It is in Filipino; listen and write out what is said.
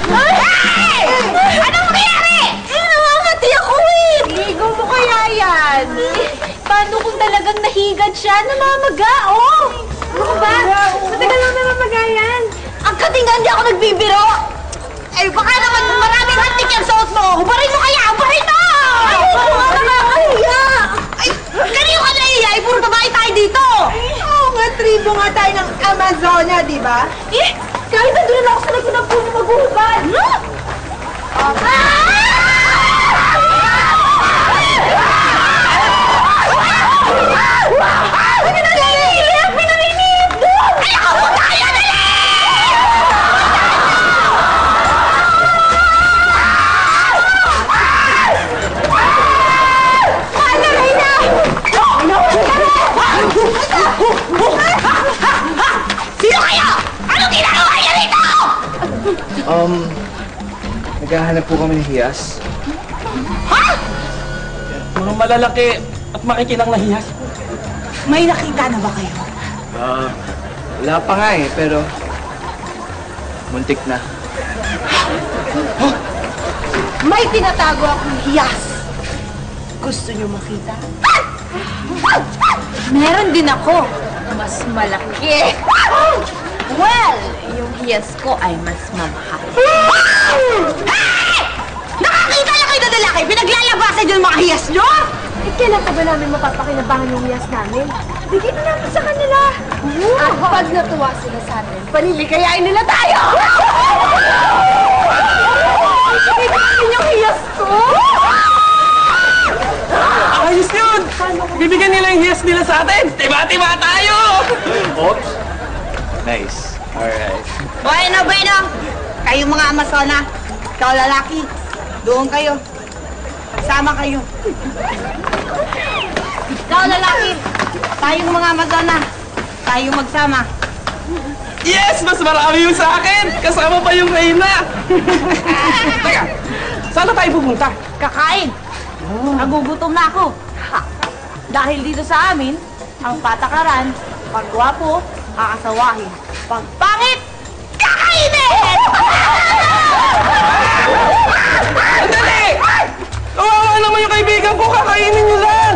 Hey! Anong nangyayari? Namamati ako eh! Ligo mo kaya yan? Paano kung talagang nahigad siya? Namamaga, oh! Ano ba? Matagal lang namamaga yan. Ang katingan, di ako nagbibiro! Eh, baka naman maraming hantik yung suot mo! Hubarin mo kaya! Hubarin mo! Ay, nakakahiya! Ay, kanino ka nahiya? Eh, puro babae tayo dito! Oo nga, tribo nga tayo ng Amazonia, di ba? Eh, Kahit nandun lang ako sa likod ng puno maghuhubad. Pinanilig! Pinanilig! Ay, ako po tayo! Dali! Sino kayo? Anong ginagawa niya rito? Naghahanap po kami ng hiyas. Ha? Mga malalaki at makikinang nahihas. May nakita na ba kayo? Wala pa nga eh, pero muntik na. May tinatago akong hiyas. Gusto niyo makita? Meron din ako. Mas malaki. Well, yung hiyas ko ay mas mamahal. Hey! Nakakita na kayo na lalaki! Pinaglalabasan yung mga hiyas nyo! Eh, kailan pa ba namin mapapakinabangan yung hiyas namin? Bigyan na namin sa kanila. At pag natuwa sila sa atin, panilikayain nila tayo! Bigyan namin yung hiyas ko! Ayos yun! Bibigyan nila yung hiyas nila sa atin! Tiba-tiba tayo! Oops! Nice. Alright. Bueno, bueno! Kayong mga Amazona, ikaw lalaki, doon kayo. Sama kayo. Ikaw lalaki, tayong mga Amazona, tayo magsama. Yes! Mas marami yung sa akin! Kasama pa yung Reyna! Teka, saan na tayo pupunta? Kakain! Nagugutom na ako. Ha. Dahil dito sa amin, ang patakaran, pag gwapo, kakasawahin. Pag pangit, kakainin! Andali! Kawawa naman yung kaibigan ko, kakainin nyo lang!